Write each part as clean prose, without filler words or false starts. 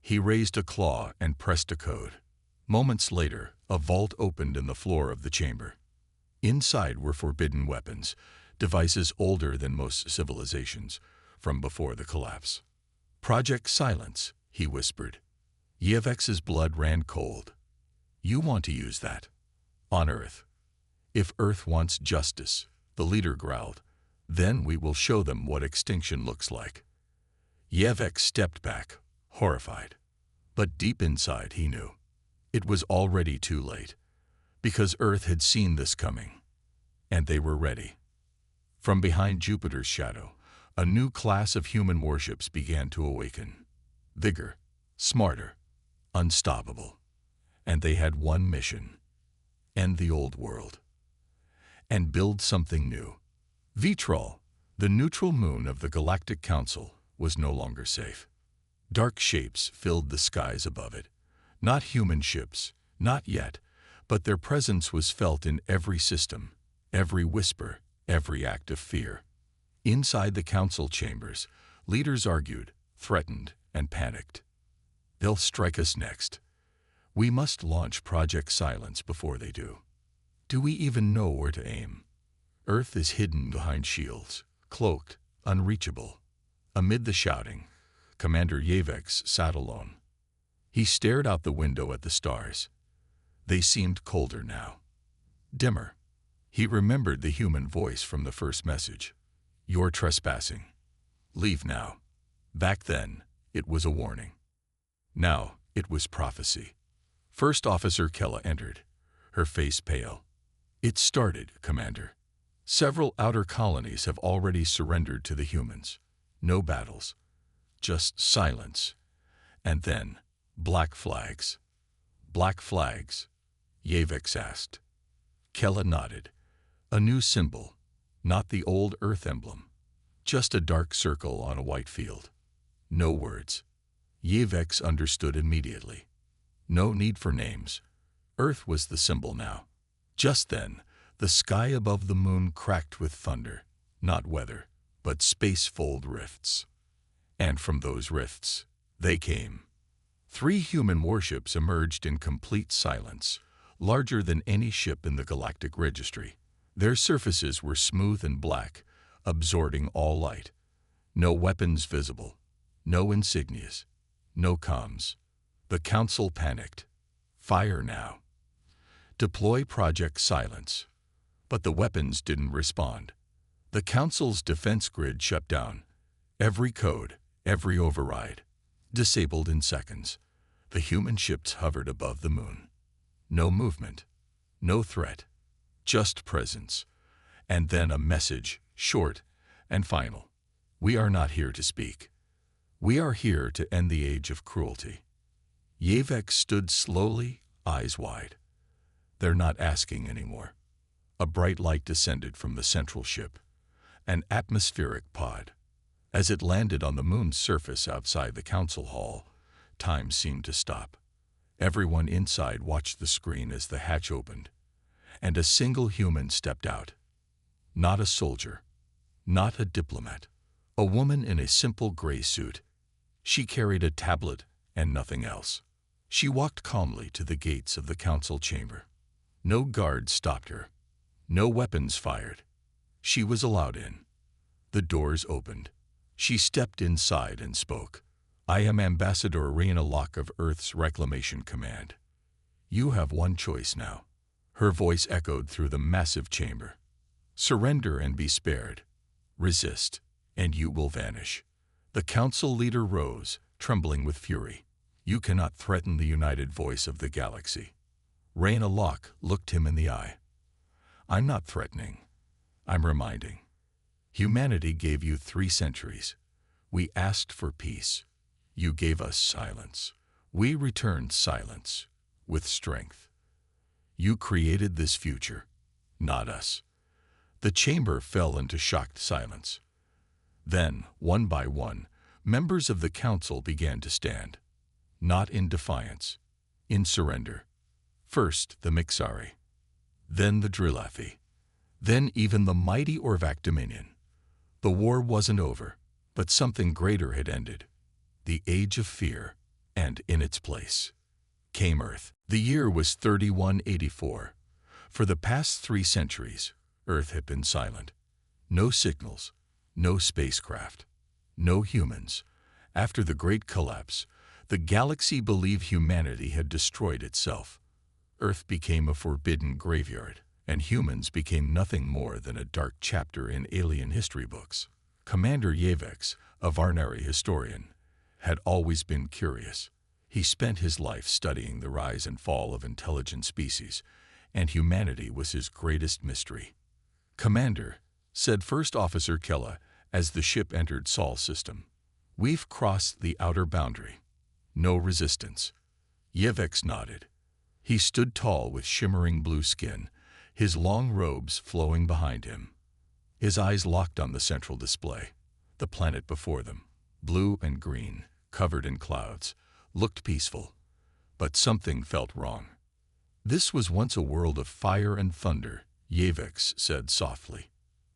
He raised a claw and pressed a code. Moments later, a vault opened in the floor of the chamber. Inside were forbidden weapons, devices older than most civilizations, from before the collapse. "Project Silence," he whispered. Yevex's blood ran cold. "You want to use that? On Earth? If Earth wants justice," the leader growled, "then we will show them what extinction looks like." Yevex stepped back, horrified. But deep inside he knew. It was already too late, because Earth had seen this coming, and they were ready. From behind Jupiter's shadow, a new class of human warships began to awaken. Bigger, smarter, unstoppable. And they had one mission: end the old world and build something new. Vitral, the neutral moon of the Galactic Council, was no longer safe. Dark shapes filled the skies above it. Not human ships, not yet, but their presence was felt in every system, every whisper, every act of fear. Inside the council chambers, leaders argued, threatened, and panicked. "They'll strike us next. We must launch Project Silence before they do. Do we even know where to aim? Earth is hidden behind shields, cloaked, unreachable." Amid the shouting, Commander Yevex sat alone. He stared out the window at the stars. They seemed colder now, dimmer. He remembered the human voice from the first message. "You're trespassing. Leave now." Back then, it was a warning. Now, it was prophecy. First Officer Kella entered, her face pale. "It started, Commander. Several outer colonies have already surrendered to the humans. No battles, just silence. And then, black flags." "Black flags?" Yevex asked. Kella nodded. "A new symbol, not the old Earth emblem. Just a dark circle on a white field. No words." Yevex understood immediately. No need for names. Earth was the symbol now. Just then, the sky above the moon cracked with thunder, not weather, but space-fold rifts. And from those rifts, they came. 3 human warships emerged in complete silence, larger than any ship in the Galactic Registry. Their surfaces were smooth and black, absorbing all light. No weapons visible, no insignias, no comms. The Council panicked. "Fire now. Deploy Project Silence." But the weapons didn't respond. The Council's defense grid shut down. Every code, every override, disabled in seconds. The human ships hovered above the moon. No movement, no threat, just presence. And then a message, short and final. "We are not here to speak. We are here to end the age of cruelty." Yevex stood slowly, eyes wide. "They're not asking anymore." A bright light descended from the central ship, an atmospheric pod. As it landed on the moon's surface outside the council hall, time seemed to stop. Everyone inside watched the screen as the hatch opened, and a single human stepped out. Not a soldier, not a diplomat, a woman in a simple gray suit. She carried a tablet and nothing else. She walked calmly to the gates of the council chamber. No guards stopped her. No weapons fired. She was allowed in. The doors opened. She stepped inside and spoke. "I am Ambassador Raina Locke of Earth's Reclamation Command. You have one choice now." Her voice echoed through the massive chamber. "Surrender and be spared. Resist, and you will vanish." The council leader rose, trembling with fury. "You cannot threaten the united voice of the galaxy." Raina Locke looked him in the eye. "I'm not threatening. I'm reminding. Humanity gave you 3 centuries. We asked for peace. You gave us silence. We returned silence, with strength. You created this future, not us." The chamber fell into shocked silence. Then, one by one, members of the council began to stand. Not in defiance, in surrender. First the Mixari, then the Drillafi, then even the mighty Orvac Dominion. The war wasn't over, but something greater had ended. The age of fear, And in its place came Earth. The year was 3184. For the past 3 centuries, Earth had been silent. No signals, no spacecraft, no humans. After the Great Collapse, the galaxy believed humanity had destroyed itself. Earth became a forbidden graveyard, and humans became nothing more than a dark chapter in alien history books. Commander Yavex, a Varnari historian, had always been curious. He spent his life studying the rise and fall of intelligent species, and humanity was his greatest mystery. "Commander," said First Officer Kella as the ship entered Sol's system, "we've crossed the outer boundary." No resistance. Yavex nodded. He stood tall with shimmering blue skin, his long robes flowing behind him. His eyes locked on the central display. The planet before them, blue and green, covered in clouds, looked peaceful. But something felt wrong. "This was once a world of fire and thunder," Yavex said softly.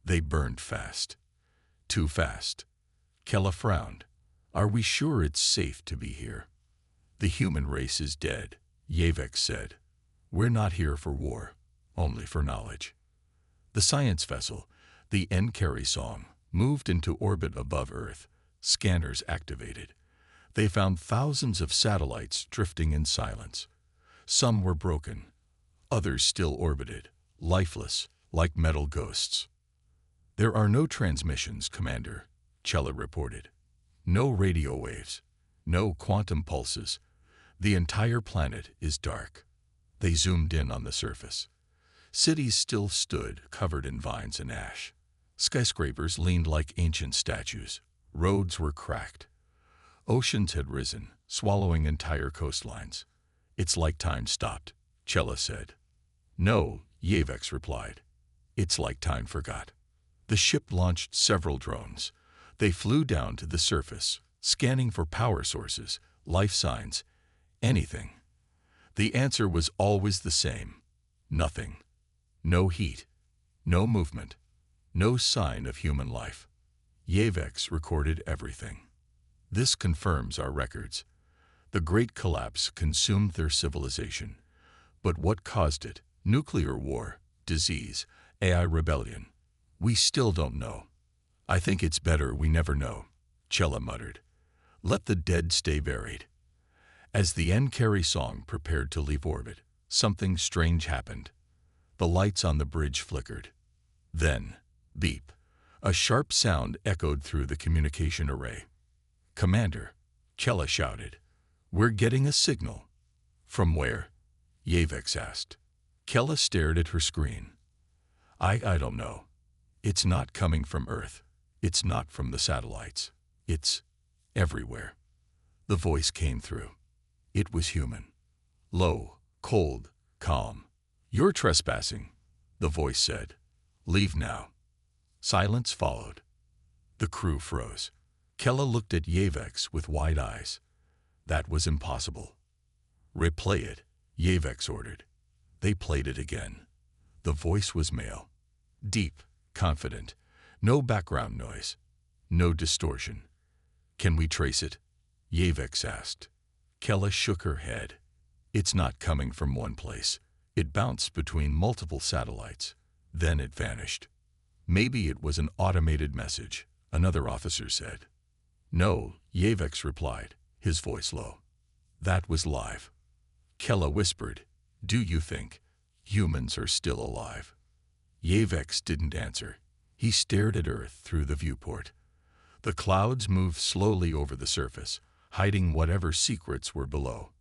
"They burned fast. Too fast." Kella frowned. "Are we sure it's safe to be here?" "The human race is dead," Yavex said. "We're not here for war, only for knowledge." The science vessel, the Enkari Song, moved into orbit above Earth. Scanners activated. They found thousands of satellites drifting in silence. Some were broken. Others still orbited, lifeless, like metal ghosts. "There are no transmissions, Commander," Chella reported. "No radio waves. No quantum pulses. The entire planet is dark." They zoomed in on the surface. Cities still stood, covered in vines and ash. Skyscrapers leaned like ancient statues. Roads were cracked. Oceans had risen, swallowing entire coastlines. "It's like time stopped," Chella said. "No," Yavex replied. "It's like time forgot." The ship launched several drones. They flew down to the surface, scanning for power sources, life signs, anything. The answer was always the same: nothing. No heat, no movement, no sign of human life. Yavex recorded everything. "This confirms our records. The Great Collapse consumed their civilization. But what caused it? Nuclear war, disease, AI rebellion? We still don't know." "I think it's better we never know," Chella muttered. "Let the dead stay buried." As the Enkari Song prepared to leave orbit, something strange happened. The lights on the bridge flickered. Then, beep. A sharp sound echoed through the communication array. "Commander," Chella shouted, "we're getting a signal." "From where?" Yavex asked. Kella stared at her screen. I don't know. It's not coming from Earth. It's not from the satellites. It's everywhere." The voice came through. It was human. Low, cold, calm. "You're trespassing," the voice said. "Leave now." Silence followed. The crew froze. Kella looked at Yavex with wide eyes. That was impossible. "Replay it," Yavex ordered. They played it again. The voice was male. Deep, confident. No background noise. No distortion. "Can we trace it?" Yavex asked. Kella shook her head. "It's not coming from one place. It bounced between multiple satellites. Then it vanished." "Maybe it was an automated message," another officer said. "No," Yavex replied, his voice low. "That was live." Kella whispered, "Do you think humans are still alive?" Yavex didn't answer. He stared at Earth through the viewport. The clouds moved slowly over the surface, hiding whatever secrets were below.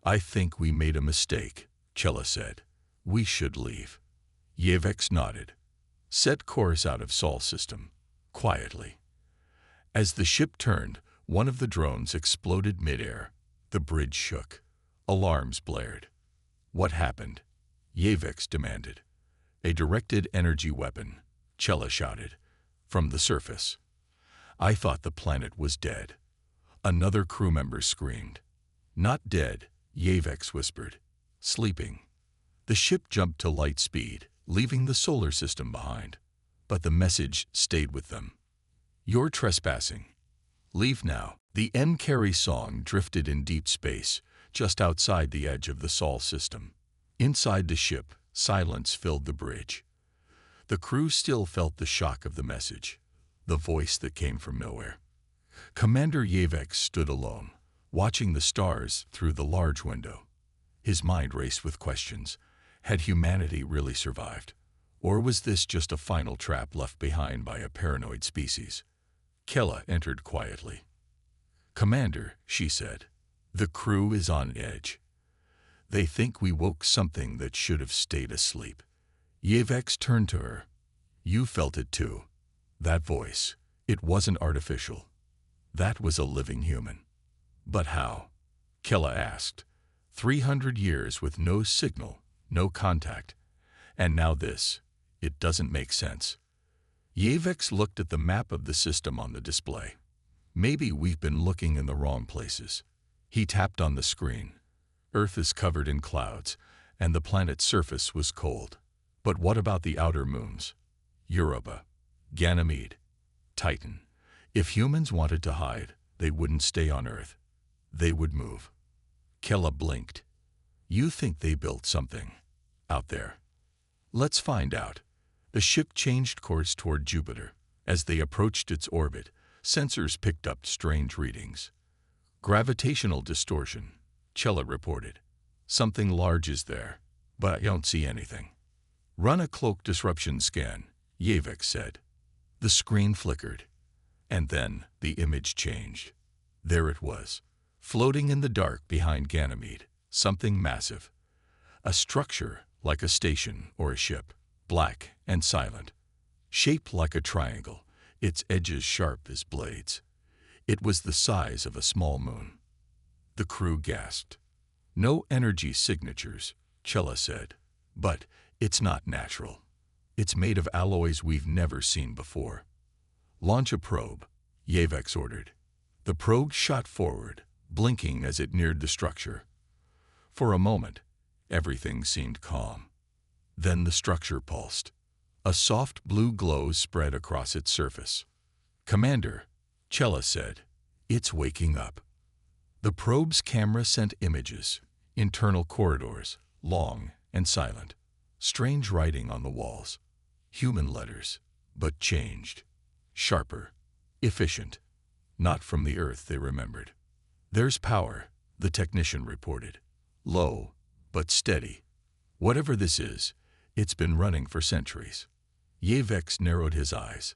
"I think we made a mistake," Chella said. "We should leave." Yavex nodded. "Set course out of Sol's system, quietly." As the ship turned, one of the drones exploded midair. The bridge shook. Alarms blared. "What happened?" Yavex demanded. "A directed energy weapon," Chella shouted, "from the surface." "I thought the planet was dead." Another crew member screamed. "Not dead," Yavex whispered. "Sleeping." The ship jumped to light speed, leaving the solar system behind. But the message stayed with them. "You're trespassing. Leave now." The M-Carry song drifted in deep space, just outside the edge of the Sol system. Inside the ship, silence filled the bridge. The crew still felt the shock of the message, the voice that came from nowhere. Commander Yavek stood alone, watching the stars through the large window. His mind raced with questions. Had humanity really survived? Or was this just a final trap left behind by a paranoid species? Kella entered quietly. "Commander," she said, "the crew is on edge. They think we woke something that should have stayed asleep." Yavex turned to her. "You felt it too. That voice, it wasn't artificial. That was a living human." "But how?" Kella asked. 300 years with no signal, no contact. And now this. It doesn't make sense. Yavex looked at the map of the system on the display. "Maybe we've been looking in the wrong places." He tapped on the screen. Earth is covered in clouds, and the planet's surface was cold. But what about the outer moons? Europa, Ganymede, Titan. If humans wanted to hide, they wouldn't stay on Earth. They would move. Kella blinked. "You think they built something out there?" "Let's find out." The ship changed course toward Jupiter. As they approached its orbit, sensors picked up strange readings. "Gravitational distortion," Chella reported. "Something large is there, but I don't see anything." "Run a cloak disruption scan," Yavek said. The screen flickered, and then the image changed. There it was, floating in the dark behind Ganymede, something massive. A structure like a station or a ship, black and silent, shaped like a triangle, its edges sharp as blades. It was the size of a small moon. The crew gasped. "No energy signatures," Chella said. "But it's not natural. It's made of alloys we've never seen before." "Launch a probe," Yavex ordered. The probe shot forward, blinking as it neared the structure. For a moment, everything seemed calm. Then the structure pulsed. A soft blue glow spread across its surface. "Commander," Chella said, "it's waking up." The probe's camera sent images, internal corridors, long and silent, strange writing on the walls, human letters, but changed, sharper, efficient, not from the Earth they remembered. "There's power," the technician reported. "Low, but steady. Whatever this is, it's been running for centuries." Yavex narrowed his eyes.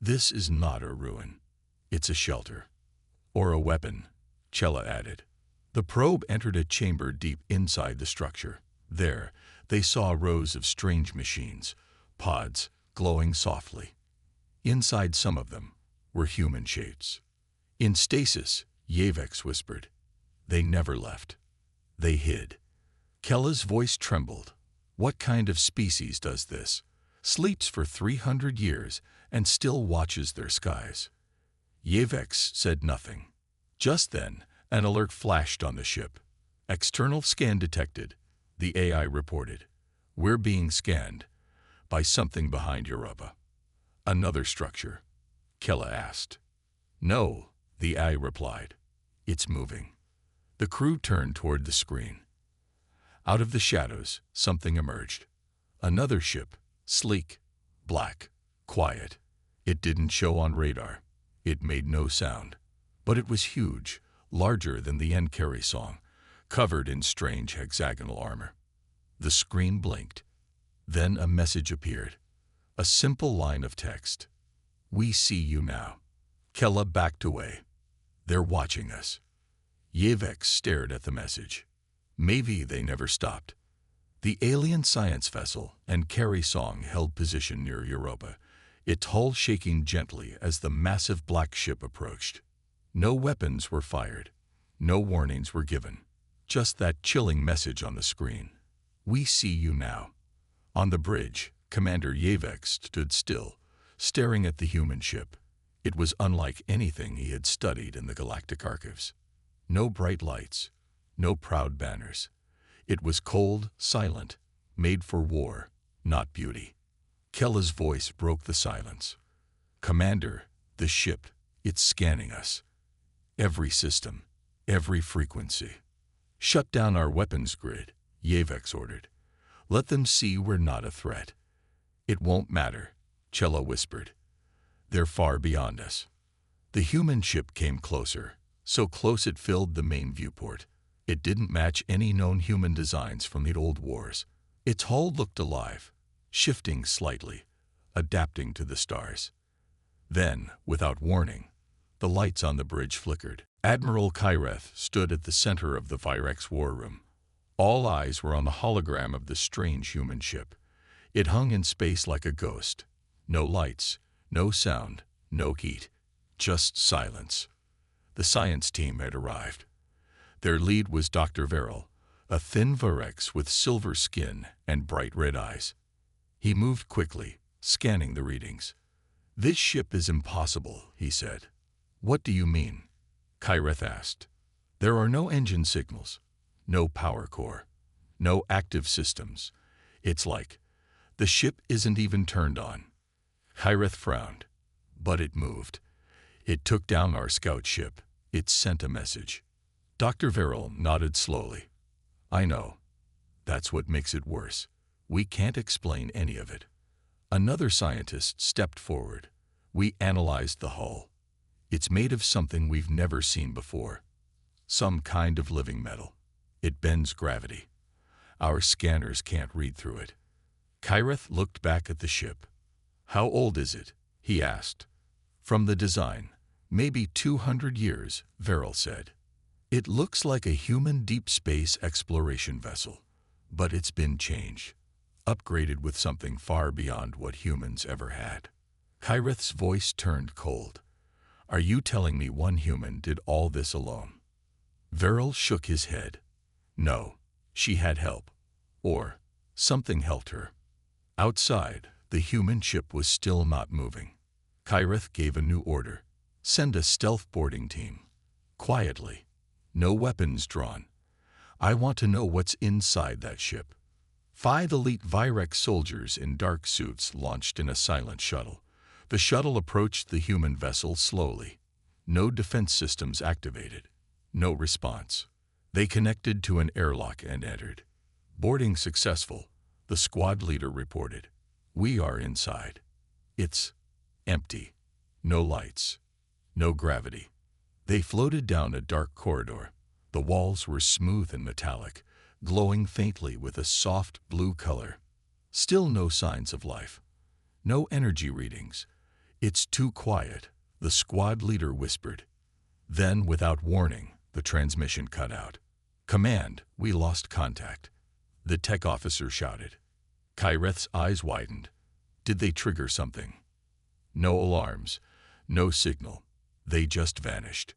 "This is not a ruin. It's a shelter." "Or a weapon," Chella added. The probe entered a chamber deep inside the structure. There, they saw rows of strange machines, pods, glowing softly. Inside some of them were human shapes. "In stasis," Yavex whispered. "They never left. They hid." Kella's voice trembled. "What kind of species does this? Sleeps for 300 years and still watches their skies?" Yavex said nothing. Just then, an alert flashed on the ship. "External scan detected," the AI reported. "We're being scanned by something behind Europa." "Another structure?" Kella asked. "No," the AI replied. "It's moving." The crew turned toward the screen. Out of the shadows, something emerged. Another ship, sleek, black, quiet. It didn't show on radar. It made no sound. But it was huge, larger than the N-Carry song, covered in strange hexagonal armor. The screen blinked. Then a message appeared. A simple line of text. "We see you now." Kella backed away. "They're watching us." Yavex stared at the message. Maybe they never stopped. The alien science vessel and Carry song held position near Europa, its hull shaking gently as the massive black ship approached. No weapons were fired. No warnings were given. Just that chilling message on the screen. "We see you now." On the bridge, Commander Yavex stood still, staring at the human ship. It was unlike anything he had studied in the Galactic archives. No bright lights, no proud banners. It was cold, silent, made for war, not beauty. Kella's voice broke the silence. "Commander, the ship, it's scanning us." Every system, every frequency. Shut down our weapons grid, Yavex ordered. Let them see we're not a threat. It won't matter, Cella whispered. They're far beyond us. The human ship came closer, so close it filled the main viewport. It didn't match any known human designs from the old wars. Its hull looked alive, shifting slightly, adapting to the stars. Then, without warning, the lights on the bridge flickered. Admiral Kyreth stood at the center of the Virex war room. All eyes were on the hologram of the strange human ship. It hung in space like a ghost. No lights, no sound, no heat, just silence. The science team had arrived. Their lead was Dr. Verrill, a thin Virex with silver skin and bright red eyes. He moved quickly, scanning the readings. "This ship is impossible," he said. "What do you mean?" Kyreth asked. "There are no engine signals, no power core, no active systems. It's like the ship isn't even turned on." Kyreth frowned, but it moved. It took down our scout ship. It sent a message. Dr. Verrill nodded slowly. "I know. That's what makes it worse. We can't explain any of it." Another scientist stepped forward. "We analyzed the hull. It's made of something we've never seen before. Some kind of living metal. It bends gravity. Our scanners can't read through it." Kyreth looked back at the ship. "How old is it?" he asked. "From the design, maybe 200 years, Verrill said. "It looks like a human deep space exploration vessel, but it's been changed, upgraded with something far beyond what humans ever had." Kyreth's voice turned cold. "Are you telling me one human did all this alone?" Verrill shook his head. "No, she had help. Or something helped her." Outside, the human ship was still not moving. Kyreth gave a new order. "Send a stealth boarding team. Quietly. No weapons drawn. I want to know what's inside that ship." 5 elite Virex soldiers in dark suits launched in a silent shuttle. The shuttle approached the human vessel slowly. No defense systems activated. No response. They connected to an airlock and entered. "Boarding successful," the squad leader reported. "We are inside. It's empty. No lights. No gravity." They floated down a dark corridor. The walls were smooth and metallic, glowing faintly with a soft blue color. Still no signs of life. No energy readings. "It's too quiet," the squad leader whispered. Then, without warning, the transmission cut out. "Command, we lost contact," the tech officer shouted. Kyreth's eyes widened. Did they trigger something? No alarms, no signal. They just vanished.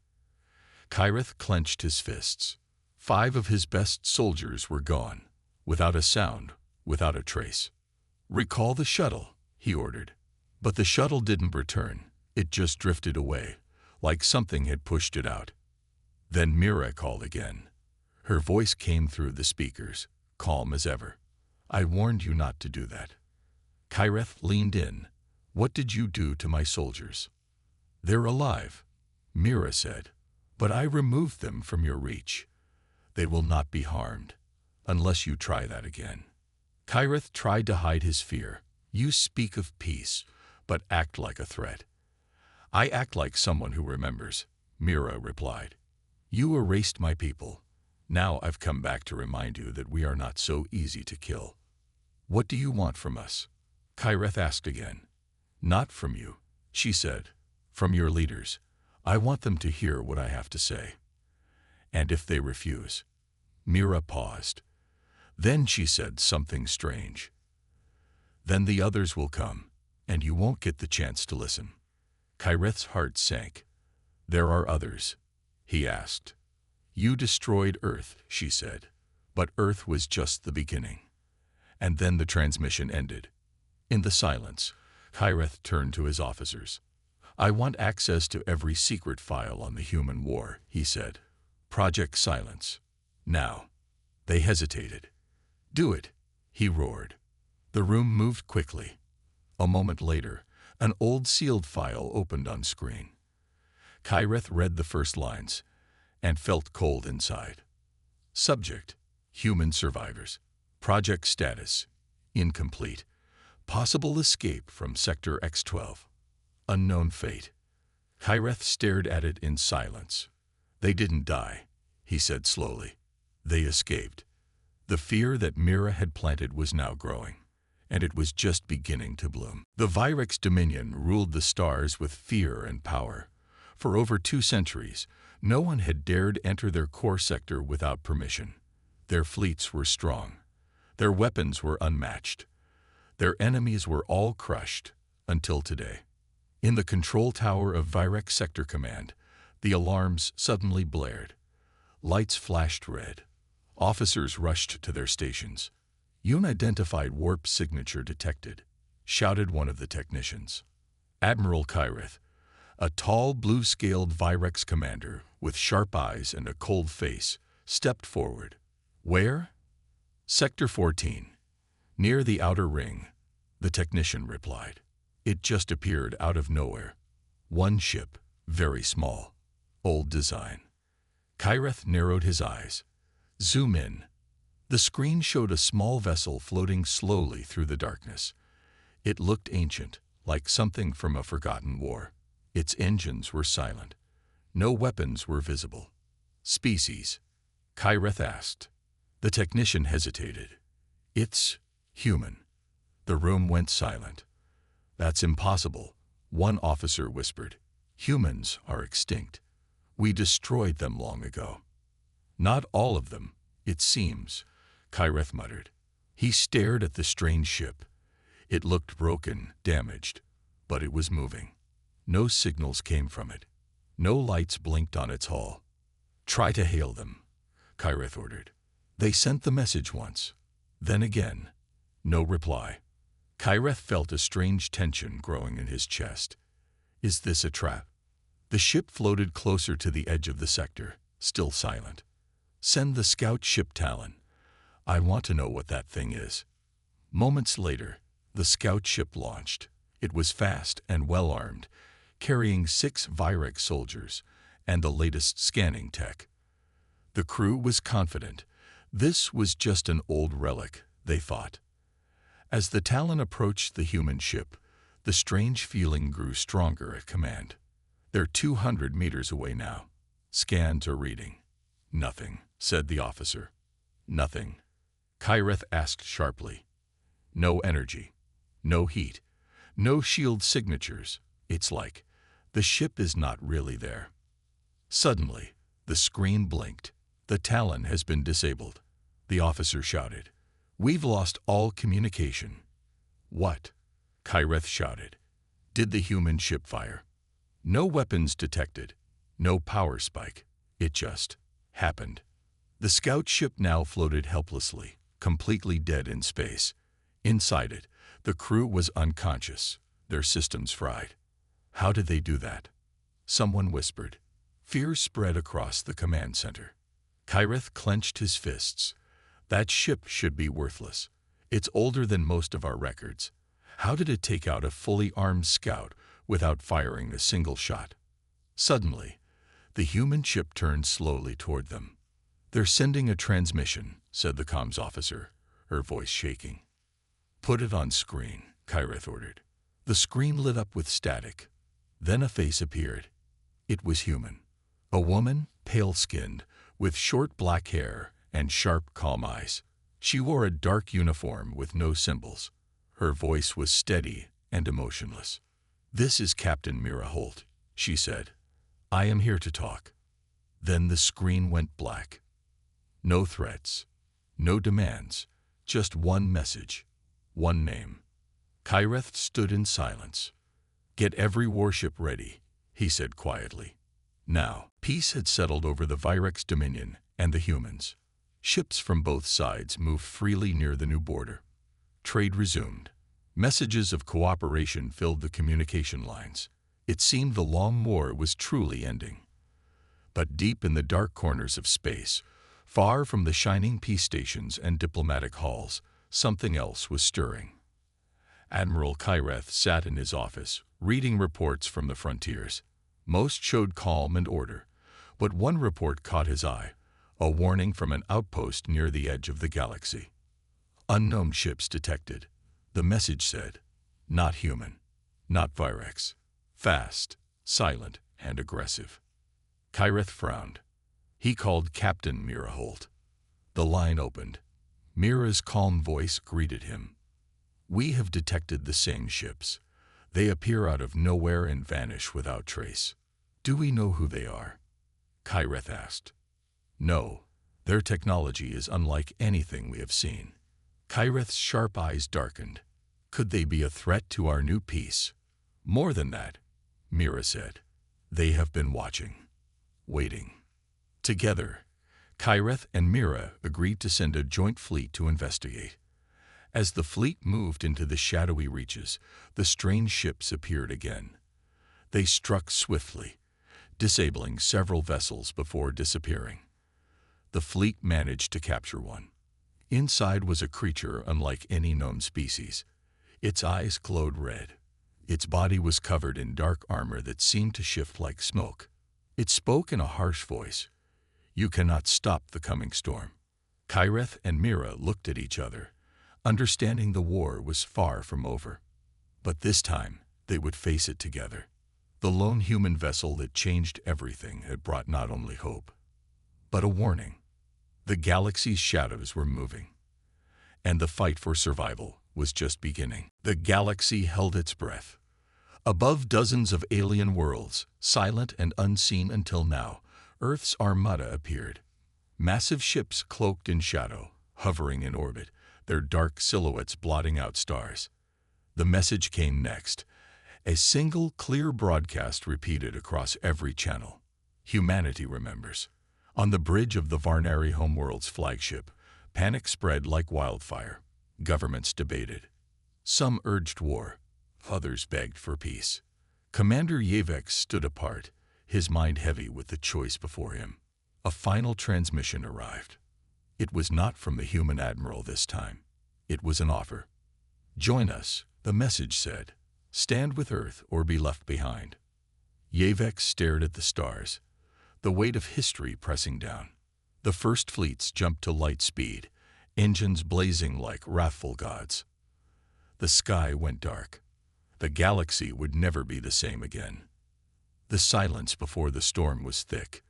Kyreth clenched his fists. 5 of his best soldiers were gone, without a sound, without a trace. "Recall the shuttle," he ordered. But the shuttle didn't return. It just drifted away, like something had pushed it out. Then Mira called again. Her voice came through the speakers, calm as ever. "I warned you not to do that." Kyreth leaned in. "What did you do to my soldiers?" "They're alive," Mira said. "But I removed them from your reach. They will not be harmed, unless you try that again." Kyreth tried to hide his fear. "You speak of peace, but act like a threat." "I act like someone who remembers," Mira replied. "You erased my people. Now I've come back to remind you that we are not so easy to kill." "What do you want from us?" Kyreth asked again. "Not from you," she said. "From your leaders. I want them to hear what I have to say." "And if they refuse?" Mira paused. Then she said something strange. "Then the others will come, and you won't get the chance to listen." Kyreth's heart sank. "There are others?" he asked. "You destroyed Earth," she said. "But Earth was just the beginning." And then the transmission ended. In the silence, Kyreth turned to his officers. "I want access to every secret file on the human war," he said. "Project Silence. Now." They hesitated. "Do it," he roared. The room moved quickly. A moment later, an old sealed file opened on screen. Kyreth read the first lines and felt cold inside. Subject: human survivors. Project status: incomplete. Possible escape from Sector X-12. Unknown fate. Kyreth stared at it in silence. They didn't die, he said slowly. They escaped. The fear that Mira had planted was now growing, and it was just beginning to bloom. The Virex Dominion ruled the stars with fear and power. For over 2 centuries, no one had dared enter their core sector without permission. Their fleets were strong. Their weapons were unmatched. Their enemies were all crushed, until today. In the control tower of Virex Sector Command, the alarms suddenly blared. Lights flashed red. Officers rushed to their stations. "Unidentified warp signature detected," shouted one of the technicians. Admiral Kyreth, a tall, blue-scaled Virex commander with sharp eyes and a cold face, stepped forward. "Where?" "Sector 14, near the outer ring," the technician replied. It just appeared out of nowhere. One ship, very small, old design. Kyreth narrowed his eyes. "Zoom in." The screen showed a small vessel floating slowly through the darkness. It looked ancient, like something from a forgotten war. Its engines were silent. No weapons were visible. "Species?" Kyreth asked. The technician hesitated. "It's human." The room went silent. "That's impossible," one officer whispered. "Humans are extinct. We destroyed them long ago." "Not all of them, it seems," Kyreth muttered. He stared at the strange ship. It looked broken, damaged, but it was moving. No signals came from it. No lights blinked on its hull. "Try to hail them," Kyreth ordered. They sent the message once, then again. No reply. Kyreth felt a strange tension growing in his chest. Is this a trap? The ship floated closer to the edge of the sector, still silent. "Send the scout ship Talon. I want to know what that thing is." Moments later, the scout ship launched. It was fast and well-armed, carrying 6 Virex soldiers and the latest scanning tech. The crew was confident. This was just an old relic, they thought. As the Talon approached the human ship, the strange feeling grew stronger at command. "They're 200 meters away now. Scans are reading." "Nothing," said the officer. "Nothing." Kyreth asked sharply. "No energy. No heat. No shield signatures. It's like the ship is not really there." Suddenly, the screen blinked. "The Talon has been disabled," the officer shouted. "We've lost all communication." "What?" Kyreth shouted. "Did the human ship fire?" "No weapons detected. No power spike. It just happened." The scout ship now floated helplessly, completely dead in space. Inside it, the crew was unconscious, their systems fried. "How did they do that?" Someone whispered. Fear spread across the command center. Kyreth clenched his fists. "That ship should be worthless. It's older than most of our records. How did it take out a fully armed scout without firing a single shot?" Suddenly, the human ship turned slowly toward them. "They're sending a transmission," said the comms officer, her voice shaking. "Put it on screen," Kyreth ordered. The screen lit up with static. Then a face appeared. It was human. A woman, pale-skinned, with short black hair and sharp, calm eyes. She wore a dark uniform with no symbols. Her voice was steady and emotionless. "This is Captain Mira Holt," she said. "I am here to talk." Then the screen went black. No threats, no demands, just one message, one name. Kyreth stood in silence. "Get every warship ready," he said quietly. Now, peace had settled over the Virex Dominion and the humans. Ships from both sides moved freely near the new border. Trade resumed. Messages of cooperation filled the communication lines. It seemed the long war was truly ending. But deep in the dark corners of space, far from the shining peace stations and diplomatic halls, something else was stirring. Admiral Kyreth sat in his office, reading reports from the frontiers. Most showed calm and order, but one report caught his eye, a warning from an outpost near the edge of the galaxy. Unknown ships detected. The message said, "Not human, not Virex. Fast, silent, and aggressive." Kyreth frowned. He called Captain Mira Holt. The line opened. Mira's calm voice greeted him. "We have detected the same ships. They appear out of nowhere and vanish without trace. Do we know who they are?" Kyreth asked. "No, their technology is unlike anything we have seen." Kyreth's sharp eyes darkened. "Could they be a threat to our new peace?" "More than that," Mira said. "They have been watching, waiting." Together, Kyreth and Mira agreed to send a joint fleet to investigate. As the fleet moved into the shadowy reaches, the strange ships appeared again. They struck swiftly, disabling several vessels before disappearing. The fleet managed to capture one. Inside was a creature unlike any known species. Its eyes glowed red. Its body was covered in dark armor that seemed to shift like smoke. It spoke in a harsh voice. "You cannot stop the coming storm." Kyreth and Mira looked at each other, understanding the war was far from over. But this time, they would face it together. The lone human vessel that changed everything had brought not only hope, but a warning. The galaxy's shadows were moving, and the fight for survival was just beginning. The galaxy held its breath. Above dozens of alien worlds, silent and unseen until now, Earth's armada appeared. Massive ships cloaked in shadow, hovering in orbit, their dark silhouettes blotting out stars. The message came next. A single, clear broadcast repeated across every channel. "Humanity remembers." On the bridge of the Varnari homeworld's flagship, panic spread like wildfire. Governments debated. Some urged war. Others begged for peace. Commander Yavex stood apart, his mind heavy with the choice before him. A final transmission arrived. It was not from the human admiral this time. It was an offer. "Join us," the message said. "Stand with Earth or be left behind." Yavex stared at the stars, the weight of history pressing down. The first fleets jumped to light speed, engines blazing like wrathful gods. The sky went dark. The galaxy would never be the same again. The silence before the storm was thick.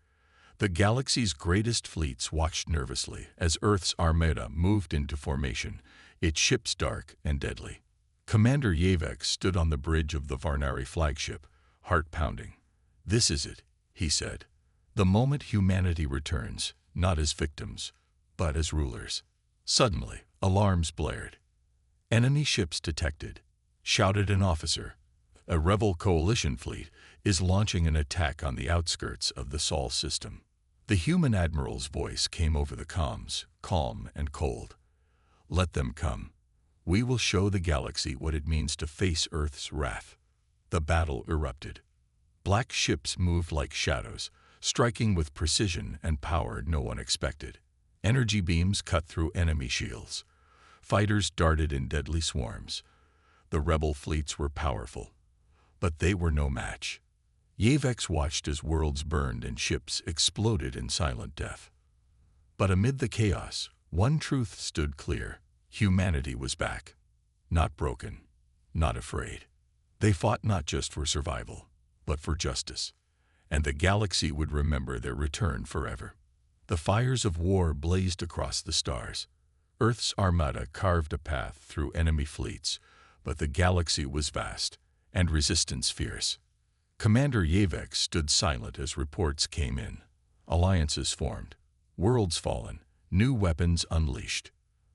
The galaxy's greatest fleets watched nervously as Earth's armada moved into formation, its ships dark and deadly. Commander Yavex stood on the bridge of the Varnari flagship, heart pounding. "This is it," he said. "The moment humanity returns, not as victims, but as rulers." Suddenly, alarms blared. "Enemy ships detected," shouted an officer. "A rebel coalition fleet is launching an attack on the outskirts of the Sol system." The human admiral's voice came over the comms, calm and cold. "Let them come. We will show the galaxy what it means to face Earth's wrath." The battle erupted. Black ships moved like shadows, striking with precision and power no one expected. Energy beams cut through enemy shields. Fighters darted in deadly swarms. The rebel fleets were powerful, but they were no match. Yavex watched as worlds burned and ships exploded in silent death. But amid the chaos, one truth stood clear. Humanity was back. Not broken, not afraid. They fought not just for survival, but for justice. And the galaxy would remember their return forever. The fires of war blazed across the stars. Earth's armada carved a path through enemy fleets, but the galaxy was vast, and resistance fierce. Commander Yavex stood silent as reports came in. Alliances formed, worlds fallen, new weapons unleashed.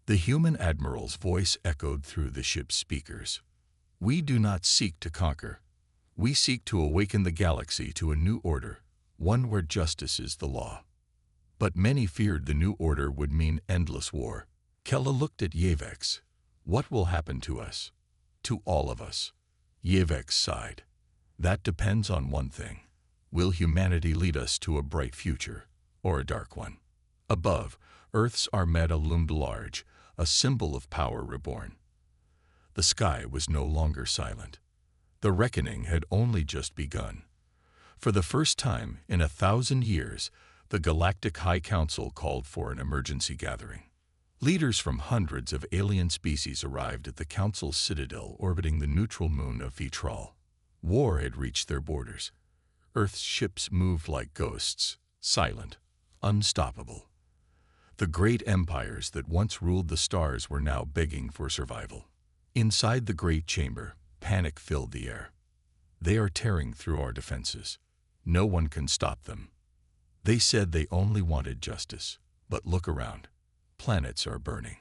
The human admiral's voice echoed through the ship's speakers. "We do not seek to conquer. We seek to awaken the galaxy to a new order, one where justice is the law." But many feared the new order would mean endless war. Kella looked at Yavex. "What will happen to us? To all of us?" Yavex sighed. "That depends on one thing. Will humanity lead us to a bright future, or a dark one?" Above, Earth's armada loomed large, a symbol of power reborn. The sky was no longer silent. The reckoning had only just begun. For the first time in 1,000 years, the Galactic High Council called for an emergency gathering. Leaders from hundreds of alien species arrived at the Council's citadel orbiting the neutral moon of Vitral. War had reached their borders. Earth's ships moved like ghosts, silent, unstoppable. The great empires that once ruled the stars were now begging for survival. Inside the great chamber, panic filled the air. They are tearing through our defenses. No one can stop them. They said they only wanted justice, but look around. Planets are burning.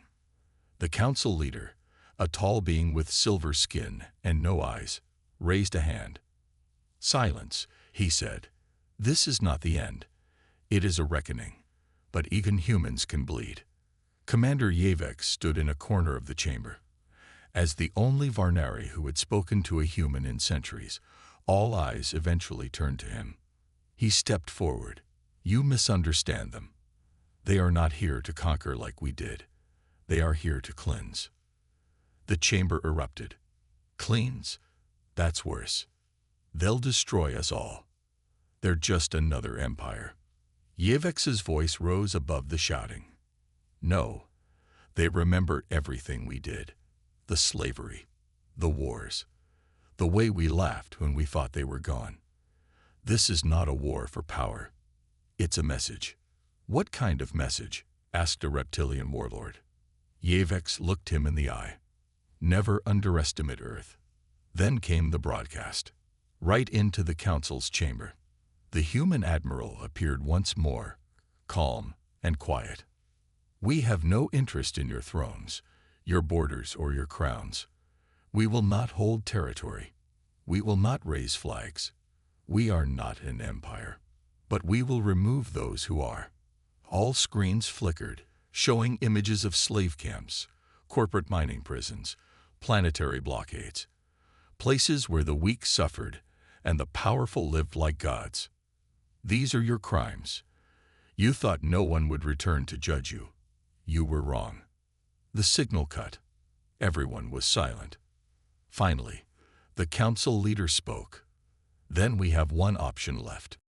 The council leader, a tall being with silver skin and no eyes, raised a hand. "Silence," he said. "This is not the end. It is a reckoning, but even humans can bleed." Commander Yavek stood in a corner of the chamber. As the only Varnari who had spoken to a human in centuries, all eyes eventually turned to him. He stepped forward. "You misunderstand them. They are not here to conquer like we did. They are here to cleanse." The chamber erupted. "Cleanse? That's worse. They'll destroy us all. They're just another empire." Yevex's voice rose above the shouting. "No, they remember everything we did. The slavery, the wars, the way we laughed when we thought they were gone. This is not a war for power. It's a message." "What kind of message?" asked a reptilian warlord. Yavex looked him in the eye. "Never underestimate Earth." Then came the broadcast. Right into the council's chamber. The human admiral appeared once more, calm and quiet. "We have no interest in your thrones, your borders, or your crowns. We will not hold territory. We will not raise flags. We are not an empire. But we will remove those who are." All screens flickered, showing images of slave camps, corporate mining prisons, planetary blockades, places where the weak suffered and the powerful lived like gods. "These are your crimes. You thought no one would return to judge you. You were wrong." The signal cut. Everyone was silent. Finally, the council leader spoke. "Then we have one option left.